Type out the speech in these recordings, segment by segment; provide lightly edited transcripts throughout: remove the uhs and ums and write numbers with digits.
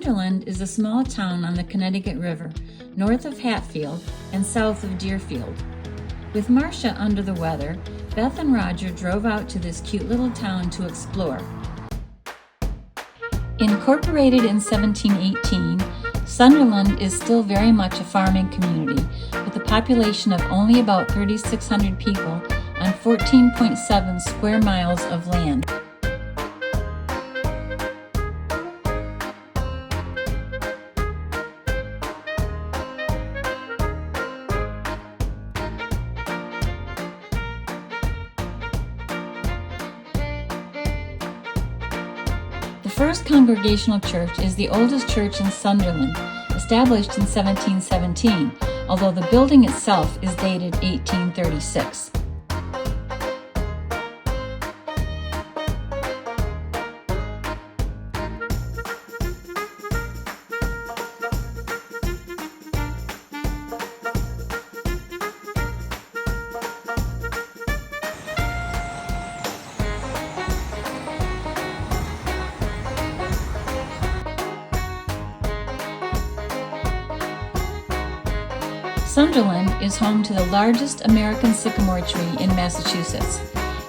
Sunderland is a small town on the Connecticut River, north of Hatfield and south of Deerfield. With Marcia under the weather, Beth and Roger drove out to this cute little town to explore. Incorporated in 1718, Sunderland is still very much a farming community, with a population of only about 3,600 people on 14.7 square miles of land. The First Congregational Church is the oldest church in Sunderland, established in 1717, although the building itself is dated 1836. Sunderland is home to the largest American sycamore tree in Massachusetts.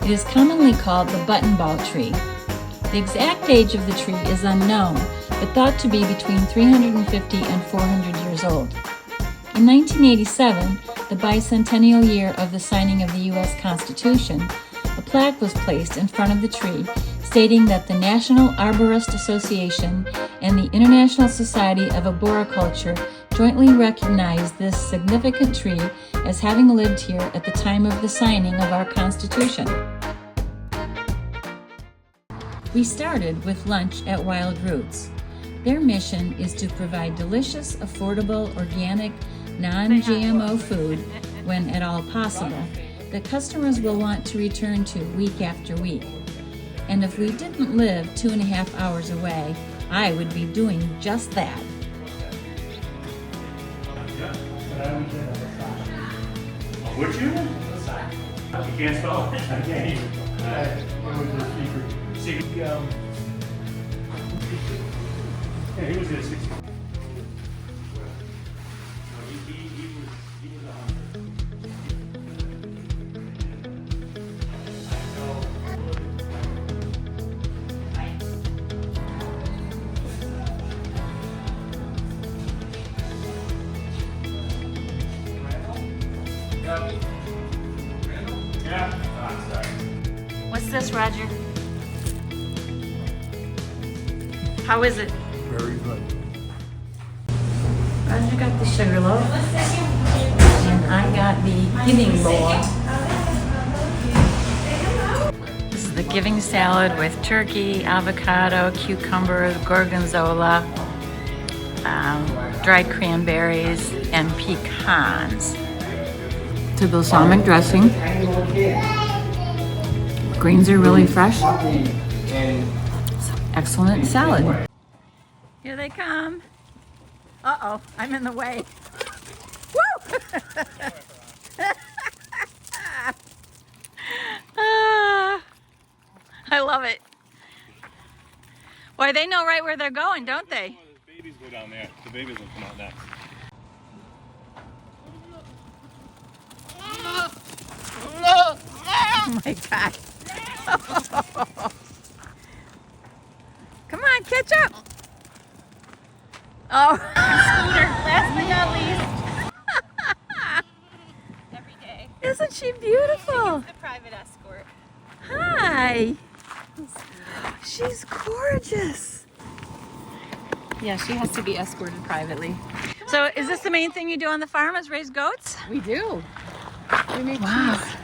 It is commonly called the buttonbough tree. The exact age of the tree is unknown, but thought to be between 350 and 400 years old. In 1987, the bicentennial year of the signing of the U.S. Constitution, a plaque was placed in front of the tree stating that the National Arborist Association and the International Society of Arboriculture jointly recognized this significant tree as having lived here at the time of the signing of our Constitution. We started with lunch at Wild Roots. Their mission is to provide delicious, affordable, organic, non-GMO food when at all possible that customers will want to return to week after week. And if we didn't live 2.5 hours away, I would be doing just that. Would you? You can't spell it? I can't even. It was a secret. Yeah, he was in 60. He was 100. Yeah. Oh, sorry. What's this, Roger? How is it? Very good. Roger got the sugar loaf, and I got the giving bowl. This is the giving salad with turkey, avocado, cucumber, gorgonzola, dried cranberries, and pecans. To balsamic dressing. Greens are really fresh. Excellent salad. Here they come. Uh-oh, I'm in the way. Woo! I love it. Why, they know right where they're going, don't they? The babies go down there. The babies will come out next. Oh my God. Come on, catch up. Oh. Scooter, last but not least. Every day. Isn't she beautiful? The private escort. Hi. She's gorgeous. Yeah, she has to be escorted privately. So is this the main thing you do on the farm, is raise goats? We do. We make Wow. cheese.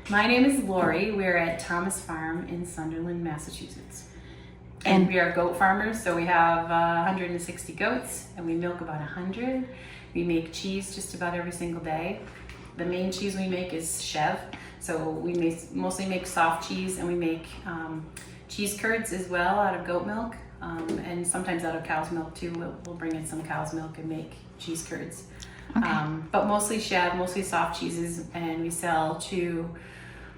My name is Lori. We're at Thomas Farm in Sunderland, Massachusetts. And we are goat farmers, so we have 160 goats and we milk about 100. We make cheese just about every single day. The main cheese we make is Chev. So we mostly make soft cheese, and we make cheese curds as well out of goat milk, and sometimes out of cow's milk too. We'll bring in some cow's milk and make cheese curds. Okay. But mostly Chev, mostly soft cheeses, and we sell to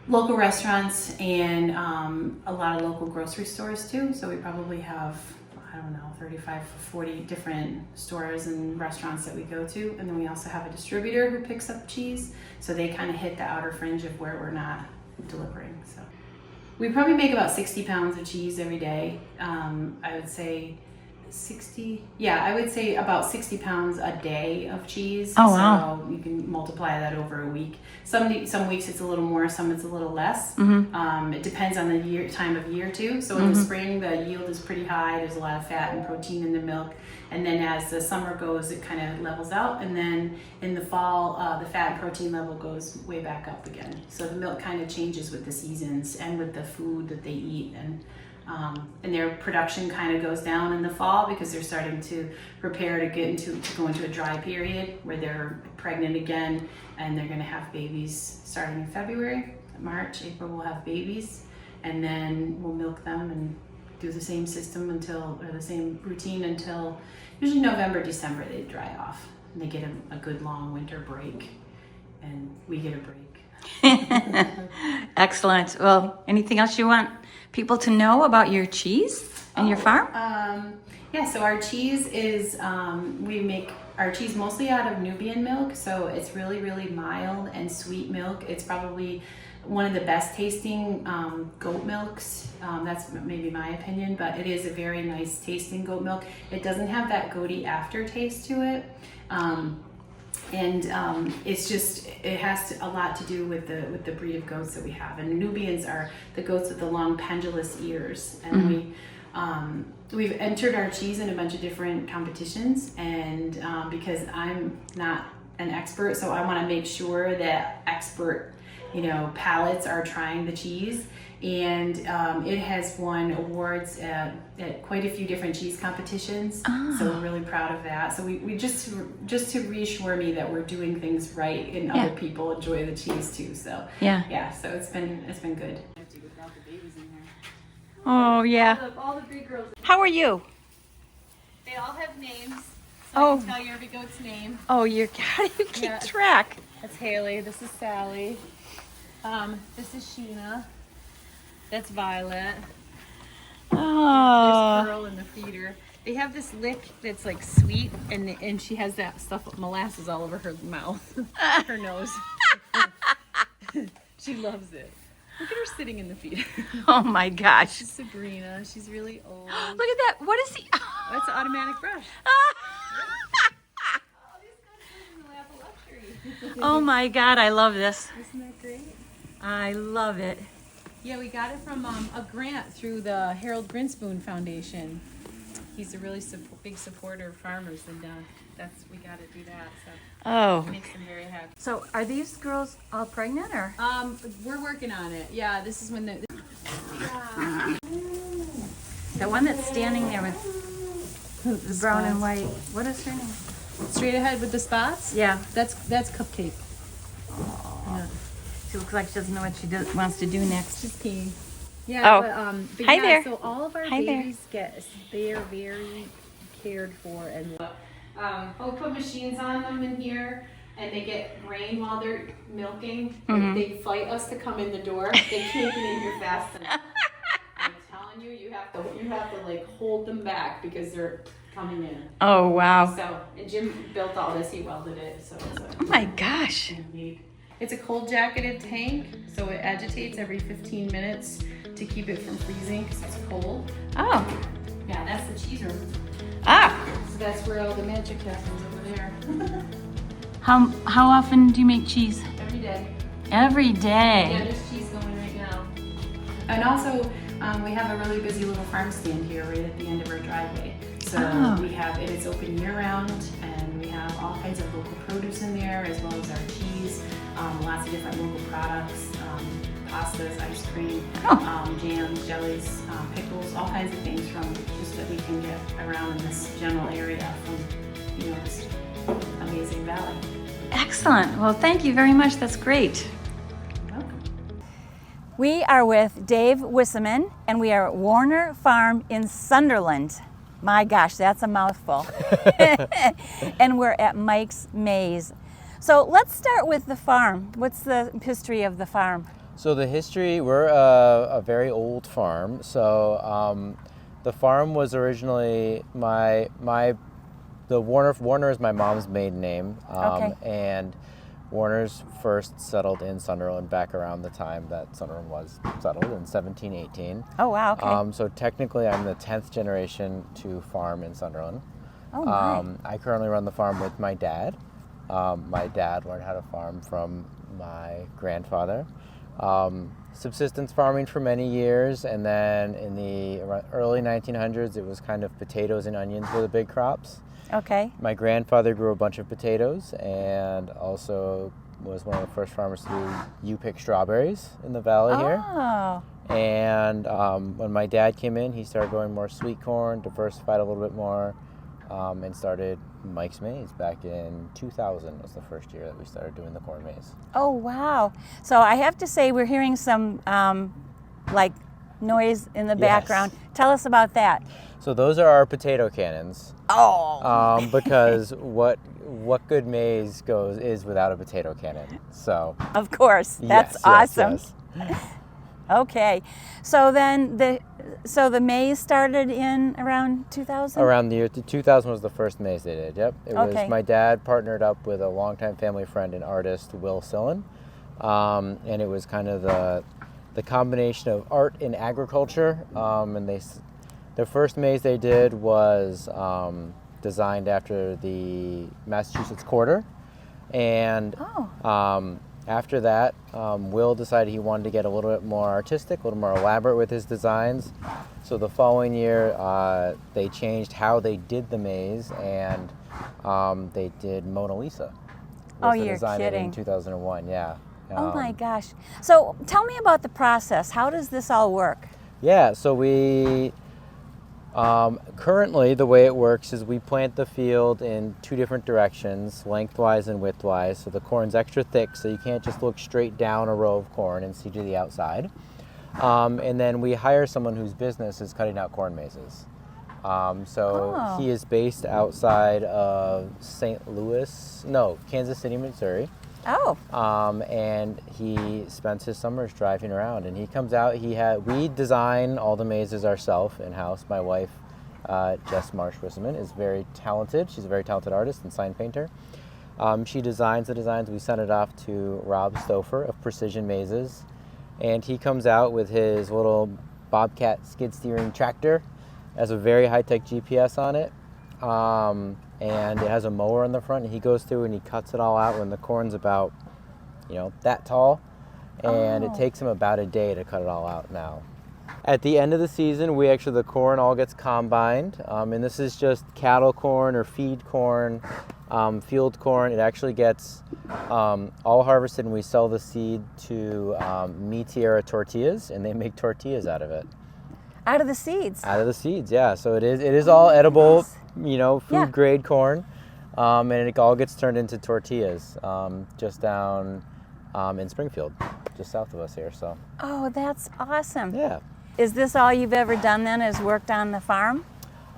local restaurants and a lot of local grocery stores too. So we probably have, I don't know, 35, 40 different stores and restaurants that we go to. And then we also have a distributor who picks up cheese. So they kind of hit the outer fringe of where we're not delivering. So we probably make about 60 pounds of cheese every day. I would say 60, yeah, I would say about 60 pounds a day of cheese. Oh, wow. So you can multiply that over a week. Some weeks it's a little more, some it's a little less. It depends on the time of year too. So in the spring, the yield is pretty high. There's a lot of fat and protein in the milk. And then as the summer goes, it kind of levels out. And then in the fall, the fat and protein level goes way back up again. So the milk kind of changes with the seasons and with the food that they eat. And their production kind of goes down in the fall because they're starting to prepare to go into a dry period where they're pregnant again, and they're going to have babies starting in February. March, April we'll have babies, and then we'll milk them and do the same system or the same routine until usually November, December they dry off and they get a good long winter break, and we get a break. Excellent. Well, anything else you want people to know about your cheese and your farm? Yeah, so our cheese is, we make our cheese mostly out of Nubian milk, so it's really, really mild and sweet milk. It's probably one of the best tasting goat milks. That's maybe my opinion, but it is a very nice tasting goat milk. It doesn't have that goaty aftertaste to it. It's just, it has a lot to do with the breed of goats that we have. And Nubians are the goats with the long pendulous ears. And we've entered our cheese in a bunch of different competitions. And because I'm not an expert, so I want to make sure that expert, palates are trying the cheese. And it has won awards at quite a few different cheese competitions. So we're really proud of that. So we just to reassure me that we're doing things right and other people enjoy the cheese too. So so it's been good. Oh yeah. All the big girls. How are you? They all have names. So I can tell you every goat's name. Oh, how do you keep track? That's Haley. This is Sally. This is Sheena. That's Violet. Oh. There's Pearl in the feeder. They have this lick that's like sweet, and she has that stuff molasses all over her mouth, her nose. She loves it. Look at her sitting in the feeder. Oh my gosh. She's Sabrina. She's really old. Look at that. What is he? That's an automatic brush. Oh my God, I love this. Isn't that great? I love it. Yeah, we got it from a grant through the Harold Grinspoon Foundation. He's a really big supporter of farmers, and we got to do that. So it makes him very happy. So are these girls all pregnant or? We're working on it. Yeah, this is when the one that's standing there with the brown and white. What is her name? straight ahead with the spots. Yeah. That's Cupcake. Yeah. She looks like she doesn't know what she wants to do next. She's peeing. Yeah. Oh. But Hi yeah, there. So all of our Hi there. babies they are very cared for and. We'll put machines on them in here, and they get rain while they're milking. Mm-hmm. They fight us to come in the door. They can't get in here fast enough. I'm telling you, you have to like hold them back because they're coming in. Oh wow. So, and Jim built all this. He welded it. So it's Oh my gosh. It's a cold jacketed tank, so it agitates every 15 minutes to keep it from freezing because it's cold. Oh. Yeah, that's the cheese room. Ah. So that's where all the magic happens over there. How often do you make cheese? Every day. Every day. Yeah, there's cheese going right now. And also, we have a really busy little farm stand here right at the end of our driveway. So we have it's open year round, and we have all kinds of local produce in there, as well as our cheese, lots of different local products, pastas, ice cream, jams, jellies, pickles, all kinds of things from just that we can get around in this general area from this amazing valley. Excellent. Well, thank you very much. That's great. You're welcome. We are with Dave Wisseman, and we are at Warner Farm in Sunderland. My gosh, that's a mouthful. And we're at Mike's Maze. So let's start with the farm. What's the history of the farm? So the history, we're a very old farm. So The farm was originally Warner is my mom's maiden name. Okay. And Warner's first settled in Sunderland back around the time that Sunderland was settled in 1718. Oh, wow, okay. So technically I'm the 10th generation to farm in Sunderland. Oh, my. I currently run the farm with my dad. My dad learned how to farm from my grandfather. Subsistence farming for many years, and then in the early 1900s it was kind of potatoes and onions were the big crops. Okay. My grandfather grew a bunch of potatoes and also was one of the first farmers to do U-pick strawberries in the valley here. Oh. And when my dad came in, he started growing more sweet corn, diversified a little bit more, and started Mike's Maize back in 2000 was the first year that we started doing the corn maze. Oh, wow. So I have to say we're hearing some like noise in the background. Tell us about that. So those are our potato cannons. Oh. Because what good maize is without a potato cannon. So Of course. That's yes, awesome. yes. Okay. So then the maize started in around 2000? Around the year 2000 was the first maize they did. Yep. It was Okay. my dad partnered up with a longtime family friend and artist, Will Sillen. And it was kind of the combination of art and agriculture. And the first maize they did was designed after the Massachusetts Quarter. And after that, Will decided he wanted to get a little bit more artistic, a little more elaborate with his designs. So the following year, they changed how they did the maize, and they did Mona Lisa. Oh, Was the you're design kidding. In 2001, yeah. Oh my gosh. So tell me about the process. How does this all work? Yeah, so we currently the way it works is we plant the field in two different directions, lengthwise and widthwise. So the corn's extra thick, so you can't just look straight down a row of corn and see to the outside. And then we hire someone whose business is cutting out corn mazes. He is based outside of Kansas City, Missouri. Oh. And he spends his summers driving around, and he comes out. We design all the mazes ourselves in-house. My wife, Jess Marsh-Wisseman, is very talented. She's a very talented artist and sign painter. She designs the designs. We send it off to Rob Stouffer of Precision Mazes, and he comes out with his little Bobcat skid steering tractor. It has a very high-tech GPS on it. And it has a mower on the front, and he goes through and he cuts it all out when the corn's about, that tall. And it takes him about a day to cut it all out now. At the end of the season, the corn all gets combined. And this is just cattle corn or feed corn, field corn. It actually gets all harvested, and we sell the seed to Mi Tierra Tortillas, and they make tortillas out of it. Out of the seeds? Out of the seeds, yeah. So it is all edible. Goodness. Food grade corn, and it all gets turned into tortillas just down in Springfield, just south of us here. So. Oh, that's awesome. Yeah. Is this all you've ever done then, is worked on the farm?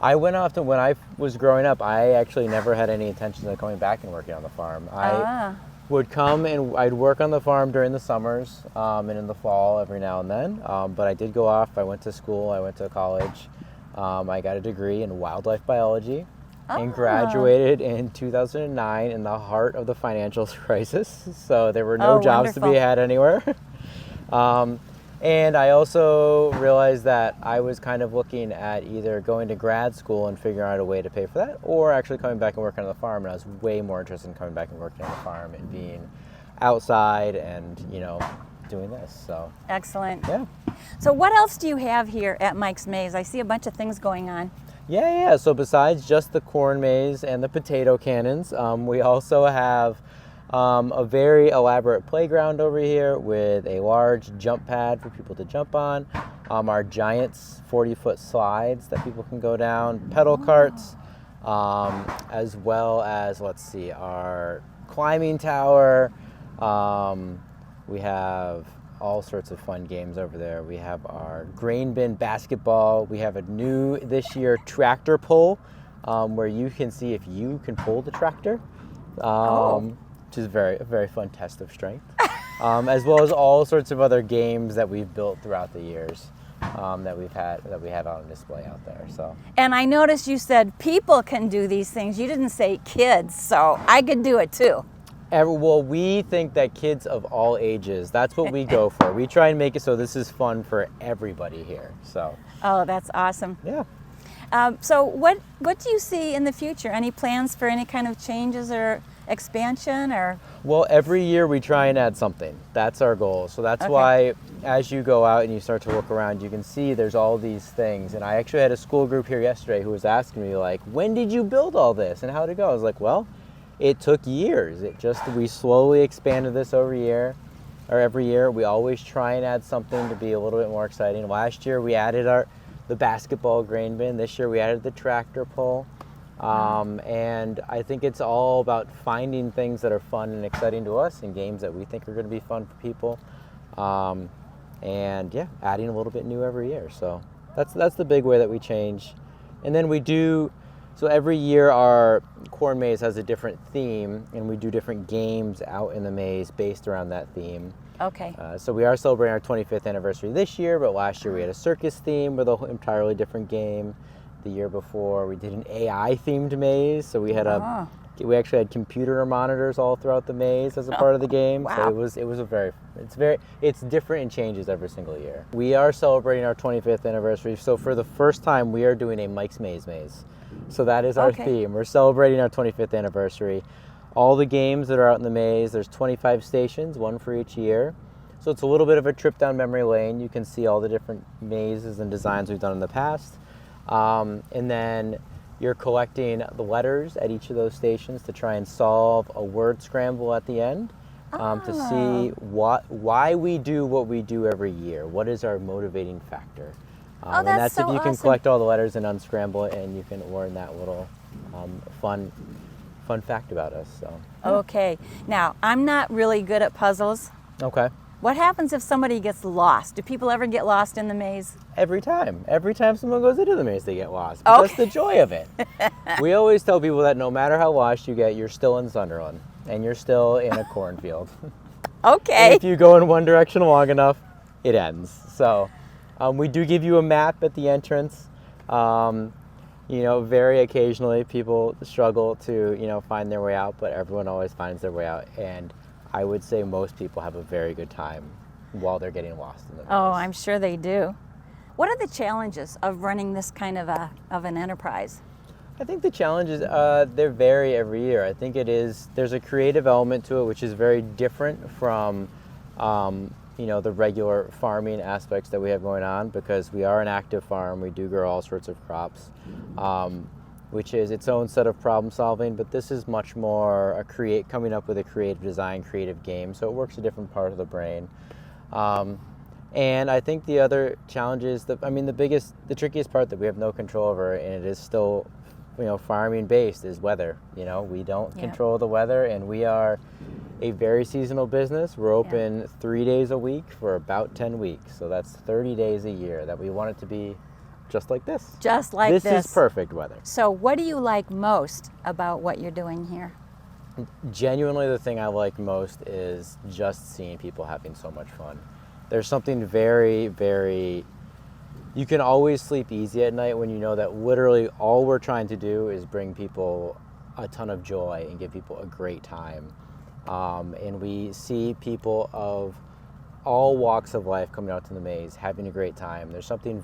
I went off to, when I was growing up, I actually never had any intention of coming back and working on the farm. I would come and I'd work on the farm during the summers and in the fall every now and then, but I did go off. I went to school, I went to college. I got a degree in wildlife biology and graduated in 2009 in the heart of the financial crisis. So there were no jobs to be had anywhere. And I also realized that I was kind of looking at either going to grad school and figuring out a way to pay for that, or actually coming back and working on the farm. And I was way more interested in coming back and working on the farm and being outside and, doing this. So excellent. Yeah. So what else do you have here at Mike's Maze? I see a bunch of things going on. Yeah. So besides just the corn maze and the potato cannons, we also have a very elaborate playground over here with a large jump pad for people to jump on. Our Giants 40-foot slides that people can go down, pedal carts, as well as, our climbing tower. We have all sorts of fun games over there. We have our grain bin basketball. We have a new this year tractor pull, where you can see if you can pull the tractor, which is a very fun test of strength, as well as all sorts of other games that we've built throughout the years. that we have on display out there. So. And I noticed you said people can do these things. You didn't say kids, so I could do it too. Well, we think that kids of all ages, that's what we go for. We try and make it so this is fun for everybody here. So. Oh, that's awesome. Yeah. So what do you see in the future? Any plans for any kind of changes or expansion or? Well, every year we try and add something. That's our goal. So that's Okay. why as you go out and you start to look around, you can see there's all these things. And I actually had a school group here yesterday who was asking me like, when did you build all this and how'd it go? I was like, well, it took years. We slowly expanded this every year. We always try and add something to be a little bit more exciting. Last year we added the basketball grain bin. This year we added the tractor pull. And I think it's all about finding things that are fun and exciting to us and games that we think are going to be fun for people. And yeah, adding a little bit new every year. So that's the big way that we change. And then so every year our corn maze has a different theme and we do different games out in the maze based around that theme. Okay. So we are celebrating our 25th anniversary this year, but last year we had a circus theme with an entirely different game. The year before we did an AI themed maze, so we actually had computer monitors all throughout the maze as a part of the game. Wow. So it's different and changes every single year. We are celebrating our 25th anniversary, so for the first time we are doing a Mike's Maze. So that is our theme. We're celebrating our 25th anniversary. All the games that are out in the maze, there's 25 stations, one for each year. So it's a little bit of a trip down memory lane. You can see all the different mazes and designs we've done in the past. And then you're collecting the letters at each of those stations to try and solve a word scramble at the end to see why we do what we do every year. What is our motivating factor? And that's so if you can awesome. collect all the letters and unscramble it, and you can learn that little fun fact about us. So. Okay. Now, I'm not really good at puzzles. Okay. What happens if somebody gets lost? Do people ever get lost in the maze? Every time someone goes into the maze, they get lost. But that's the joy of it. We always tell people that no matter how lost you get, you're still in Sunderland, and you're still in a cornfield. Okay. And if you go in one direction long enough, it ends. So we do give you a map at the entrance. Very occasionally people struggle to, find their way out, but everyone always finds their way out. And I would say most people have a very good time while they're getting lost in the maze. Oh, I'm sure they do. What are the challenges of running this kind of an enterprise? I think the challenges, they vary every year. I think there's a creative element to it, which is very different from, the regular farming aspects that we have going on, because we are an active farm. We do grow all sorts of crops, which is its own set of problem solving, but this is much more coming up with a creative design, creative game, so it works a different part of the brain. And I think the other challenge is the trickiest part that we have no control over, and it is still, farming based, is weather. We don't control the weather, and we are a very seasonal business. We're open 3 days a week for about 10 weeks, so that's 30 days a year that we want it to be just like this. Just like this. This is perfect weather. So what do you like most about what you're doing here? Genuinely, the thing I like most is just seeing people having so much fun. There's something very, very... You can always sleep easy at night when you know that literally all we're trying to do is bring people a ton of joy and give people a great time. And we see people of all walks of life coming out to the maze, having a great time. There's something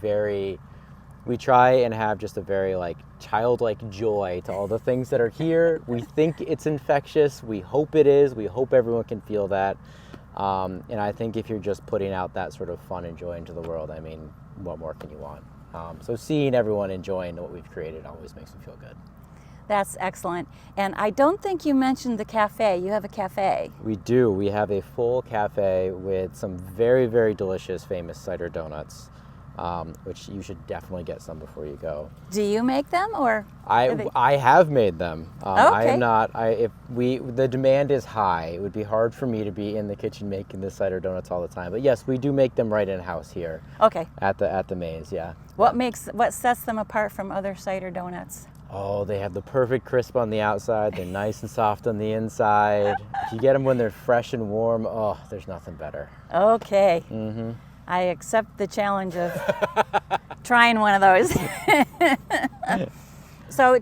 we try and have just a very childlike joy to all the things that are here. We think it's infectious. We hope it is. We hope everyone can feel that. And I think if you're just putting out that sort of fun and joy into the world, what more can you want? So seeing everyone enjoying what we've created always makes me feel good. That's excellent. And I don't think you mentioned the cafe. You have a cafe. We do. We have a full cafe with some very, very delicious, famous cider donuts, which you should definitely get some before you go. Do you make them, or? I have made them. Okay. I am not. The demand is high. It would be hard for me to be in the kitchen making the cider donuts all the time. But yes, we do make them right in house here. Okay. At the maze, yeah. What sets them apart from other cider donuts? Oh, they have the perfect crisp on the outside. They're nice and soft on the inside. If you get them when they're fresh and warm, oh, there's nothing better. Okay. Mm-hmm. I accept the challenge of trying one of those. So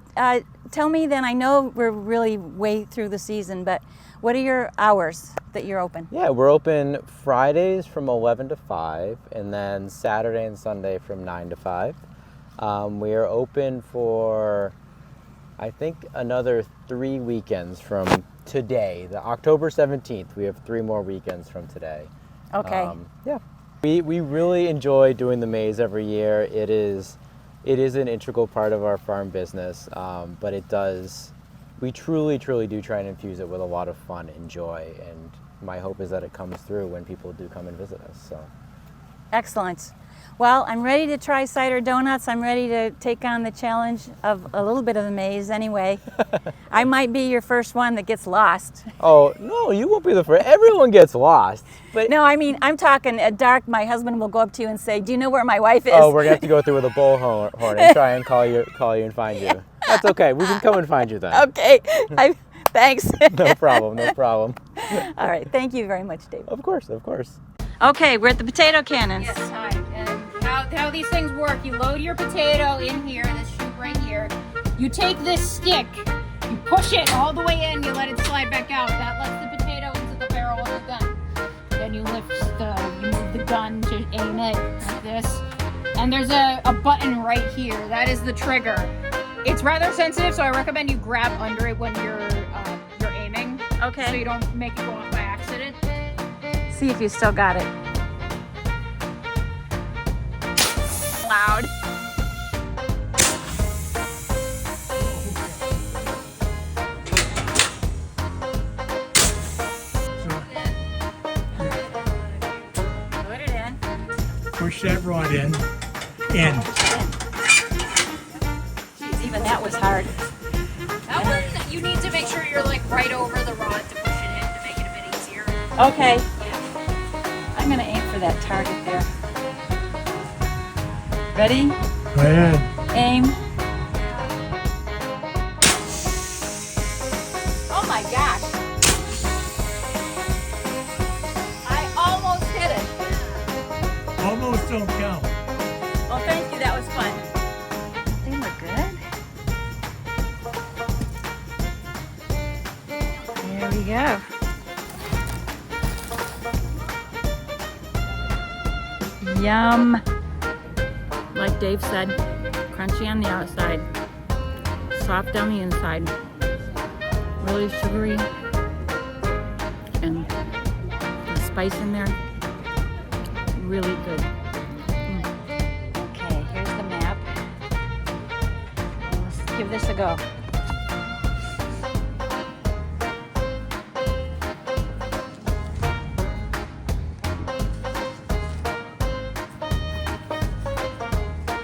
tell me then, I know we're really way through the season, but what are your hours that you're open? Yeah, we're open Fridays from 11 to 5, and then Saturday and Sunday from 9 to 5. We are open for, I think, another 3 weekends from today. The October 17th, we have 3 more weekends from today. Okay. Yeah. We really enjoy doing the maze every year. It is an integral part of our farm business, but we truly do try and infuse it with a lot of fun and joy, and my hope is that it comes through when people do come and visit us. So. Excellent. Well, I'm ready to try cider donuts. I'm ready to take on the challenge of a little bit of the maze anyway. I might be your first one that gets lost. Oh, no, you won't be the first. Everyone gets lost. But no, I mean, I'm talking at dark. My husband will go up to you and say, "Do you know where my wife is?" Oh, we're going to have to go through with a bullhorn and try and call you and find you. That's okay. We can come and find you then. Okay. Thanks. No problem. All right. Thank you very much, Dave. Of course. Okay, we're at the potato cannons. Yes, hi. And how these things work, you load your potato in here, this chute right here. You take this stick, you push it all the way in, you let it slide back out. That lets the potato into the barrel of the gun. Then you move the gun to aim it like this. And there's a button right here. That is the trigger. It's rather sensitive, so I recommend you grab under it when you're aiming. Okay. So you don't make it go off by accident. See if you still got it. Loud. Put it in. Push that rod in. Jeez, even that was hard. That one, you need to make sure you're like right over the rod to push it in to make it a bit easier. Okay. I'm going to aim for that target there. Ready? Go ahead. Aim. Oh my gosh. I almost hit it. Almost don't count. Well, thank you. That was fun. They look good. There we go. Yum. Like Dave said, crunchy on the outside, soft on the inside, really sugary, and the spice in there, really good. Okay, here's the map. Let's give this a go.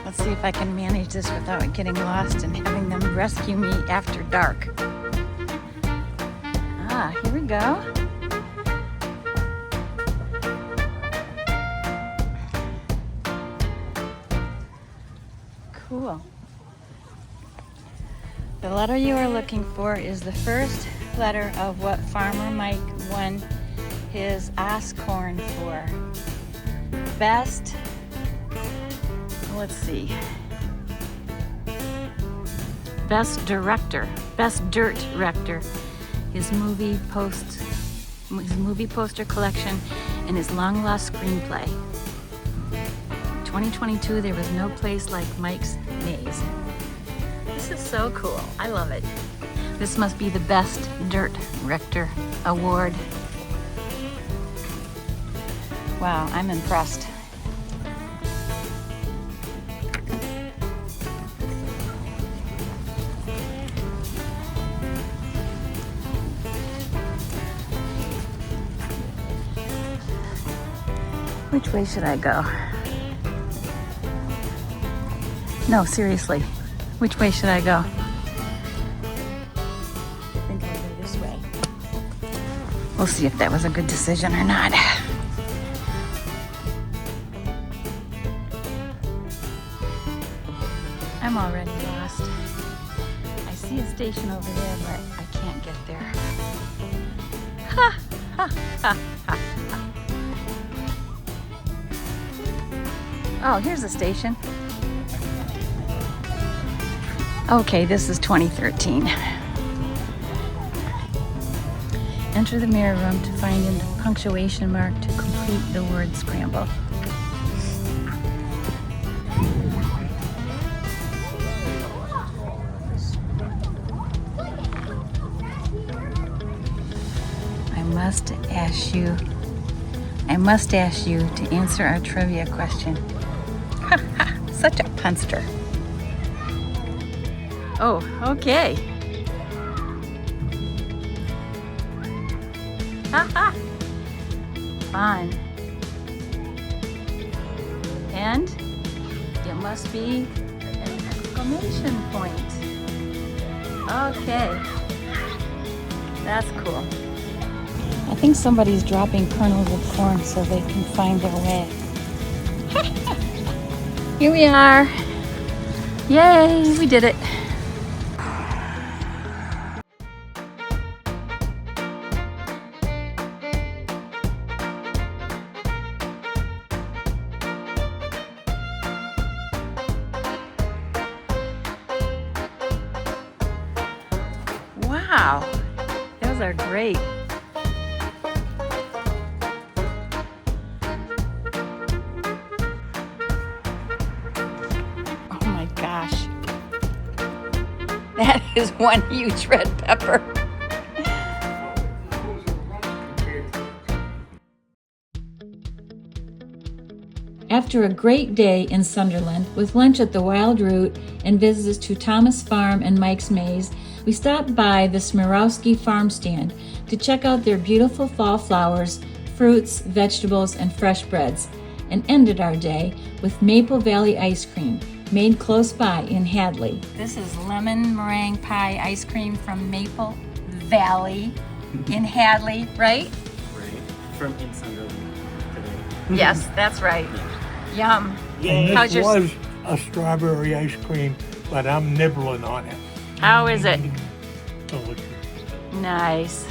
Let's see if I can manage this without getting lost and having them rescue me after dark. Ah, here we go. Cool. The letter you are looking for is the first letter of what Farmer Mike won his Oscorn for. Best, let's see, Best Director, Best Dirt Director, his movie poster collection, and his long-lost screenplay. 2022, there was no place like Mike's Maze. This is so cool. I love it. This must be the Best Dirt Director Award. Wow, I'm impressed. Which way should I go? No, seriously. Which way should I go? I think I'll go this way. We'll see if that was a good decision or not. I'm already lost. I see a station over there, but I can't get there. Ha! Ha! Ha! Ha! Oh, here's the station. Okay, this is 2013. Enter the mirror room to find a punctuation mark to complete the word scramble. I must ask you to answer our trivia question. Such a punster. Oh, okay. Fun. And it must be an exclamation point. Okay. That's cool. I think somebody's dropping kernels of corn so they can find their way. Here we are. Yay, we did it. Wow, those are great. Gosh, that is one huge red pepper. After a great day in Sunderland, with lunch at the Wild Root and visits to Thomas Farm and Mike's Maze, we stopped by the Smirowski farm stand to check out their beautiful fall flowers, fruits, vegetables, and fresh breads, and ended our day with Maple Valley ice cream, made close by in Hadley. This is lemon meringue pie ice cream from Maple Valley in Hadley, right? Right. From in Sunderland today. Yes, that's right. Yum. And How's this your- was a strawberry ice cream, but I'm nibbling on it. How is it? Delicious. Nice.